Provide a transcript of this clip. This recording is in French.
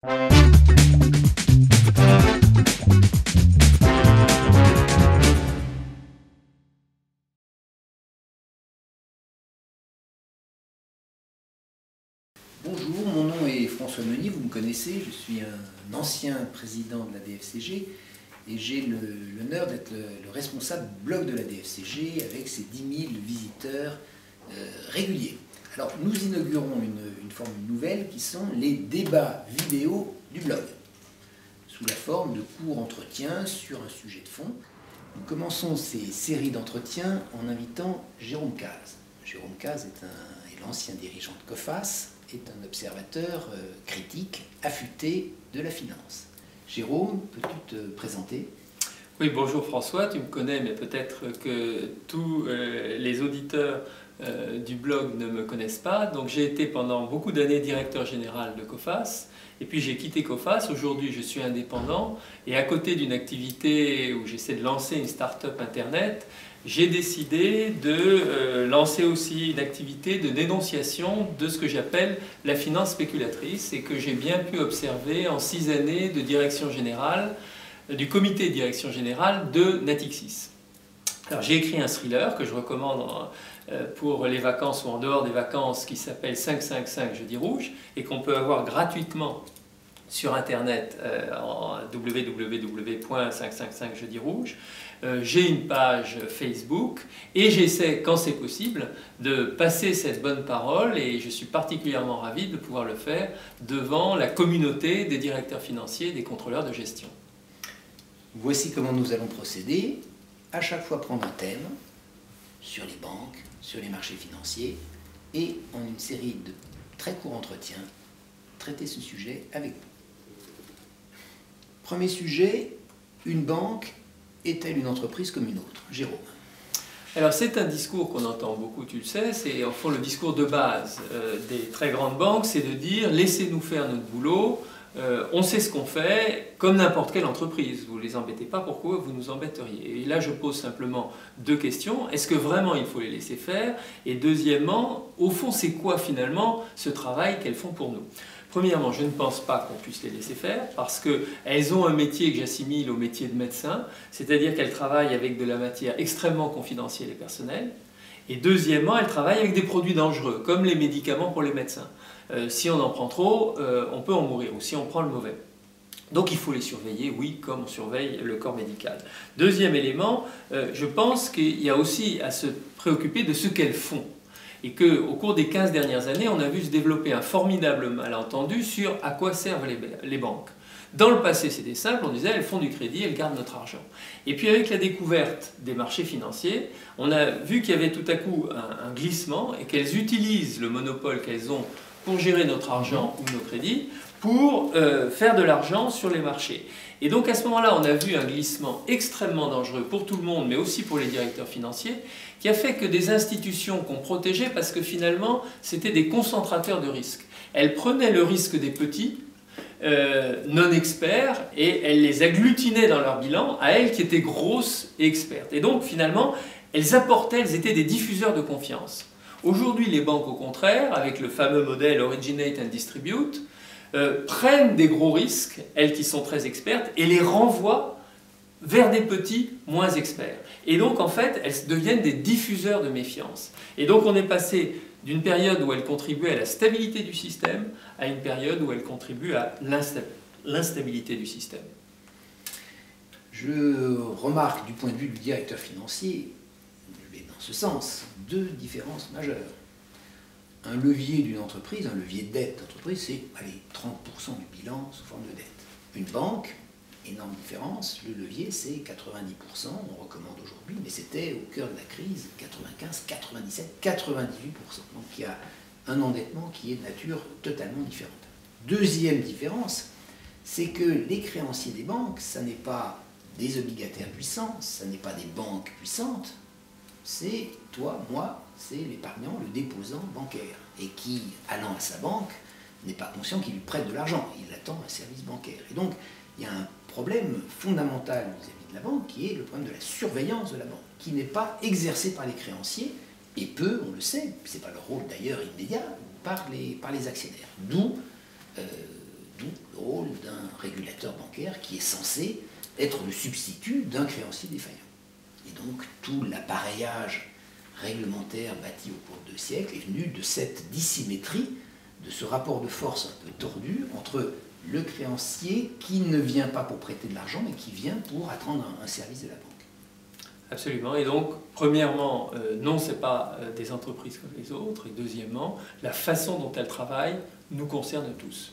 Bonjour, mon nom est François Meunier, vous me connaissez, je suis un ancien président de la DFCG et j'ai l'honneur d'être le responsable blog de la DFCG avec ses 10 000 visiteurs réguliers. Alors nous inaugurons une formule nouvelle qui sont les débats vidéo du blog, sous la forme de courts entretiens sur un sujet de fond. Nous commençons ces séries d'entretiens en invitant Jérôme Caz. Jérôme Caz est l'ancien dirigeant de Coface, est un observateur critique, affûté de la finance. Jérôme, peux-tu te présenter ? Oui, bonjour François, tu me connais, mais peut-être que tous les auditeurs du blog ne me connaissent pas. Donc j'ai été pendant beaucoup d'années directeur général de Coface, et puis j'ai quitté Coface. Aujourd'hui, je suis indépendant, et à côté d'une activité où j'essaie de lancer une start-up internet, j'ai décidé de lancer aussi une activité de dénonciation de ce que j'appelle la finance spéculatrice et que j'ai bien pu observer en 6 années de direction générale, du comité de direction générale de Natixis. Alors j'ai écrit un thriller que je recommande pour les vacances ou en dehors des vacances qui s'appelle 555 Jeudi Rouge et qu'on peut avoir gratuitement sur internet en www.555 Jeudi Rouge. J'ai une page Facebook et j'essaie, quand c'est possible, de passer cette bonne parole et je suis particulièrement ravi de pouvoir le faire devant la communauté des directeurs financiers et des contrôleurs de gestion. Voici comment nous allons procéder. À chaque fois prendre un thème sur les banques, sur les marchés financiers et en une série de très courts entretiens, traiter ce sujet avec vous. Premier sujet, une banque est-elle une entreprise comme une autre? Jérôme. Alors c'est un discours qu'on entend beaucoup, tu le sais, c'est en fond le discours de base des très grandes banques, c'est de dire laissez-nous faire notre boulot, on sait ce qu'on fait, comme n'importe quelle entreprise, vous ne les embêtez pas, pourquoi vous nous embêteriez? Et là je pose simplement 2 questions, est-ce que vraiment il faut les laisser faire? Et deuxièmement, au fond c'est quoi finalement ce travail qu'elles font pour nous? Premièrement, je ne pense pas qu'on puisse les laisser faire parce qu'elles ont un métier que j'assimile au métier de médecin, c'est-à-dire qu'elles travaillent avec de la matière extrêmement confidentielle et personnelle. Et deuxièmement, elles travaillent avec des produits dangereux, comme les médicaments pour les médecins. Si on en prend trop, on peut en mourir, ou si on prend le mauvais. Donc il faut les surveiller, oui, comme on surveille le corps médical. Deuxième élément, je pense qu'il y a aussi à se préoccuper de ce qu'elles font. Et qu'au cours des 15 dernières années, on a vu se développer un formidable malentendu sur à quoi servent les banques. Dans le passé, c'était simple, on disait elles font du crédit, elles gardent notre argent. Et puis avec la découverte des marchés financiers, on a vu qu'il y avait tout à coup un glissement et qu'elles utilisent le monopole qu'elles ont pour gérer notre argent ou nos crédits pour faire de l'argent sur les marchés. Et donc à ce moment-là, on a vu un glissement extrêmement dangereux pour tout le monde, mais aussi pour les directeurs financiers, qui a fait que des institutions qu'on protégeait, parce que finalement, c'était des concentrateurs de risques. Elles prenaient le risque des petits, non experts, et elles les agglutinaient dans leur bilan à elles qui étaient grosses et expertes. Et donc finalement, elles apportaient, elles étaient des diffuseurs de confiance. Aujourd'hui, les banques, au contraire, avec le fameux modèle Originate and Distribute, prennent des gros risques, elles qui sont très expertes, et les renvoient vers des petits moins experts. Et donc, en fait, elles deviennent des diffuseurs de méfiance. Et donc, on est passé d'une période où elles contribuaient à la stabilité du système à une période où elles contribuent à l'instabilité du système. Je remarque du point de vue du directeur financier, je vais dans ce sens, 2 différences majeures. Un levier d'une entreprise, un levier de dette d'entreprise, c'est 30% du bilan sous forme de dette. Une banque, énorme différence, le levier c'est 90%, on recommande aujourd'hui, mais c'était au cœur de la crise, 95, 97, 98%. Donc il y a un endettement qui est de nature totalement différente. Deuxième différence, c'est que les créanciers des banques, ça n'est pas des obligataires puissants, ça n'est pas des banques puissantes, c'est toi, moi, c'est l'épargnant, le déposant bancaire, et qui, allant à sa banque, n'est pas conscient qu'il lui prête de l'argent, il attend un service bancaire. Et donc, il y a un problème fondamental vis-à-vis de la banque, qui est le problème de la surveillance de la banque, qui n'est pas exercée par les créanciers, et peu, on le sait, ce n'est pas leur rôle d'ailleurs immédiat, par les actionnaires. D'où le rôle régulateur bancaire qui est censé être le substitut d'un créancier défaillant. Et donc tout l'appareillage réglementaire bâti au cours de 2 siècles est venu de cette dissymétrie, de ce rapport de force un peu tordu entre le créancier qui ne vient pas pour prêter de l'argent, mais qui vient pour attendre un service de la banque. Absolument. Et donc, premièrement, non, ce n'est pas des entreprises comme les autres. Et deuxièmement, la façon dont elles travaillent nous concerne tous.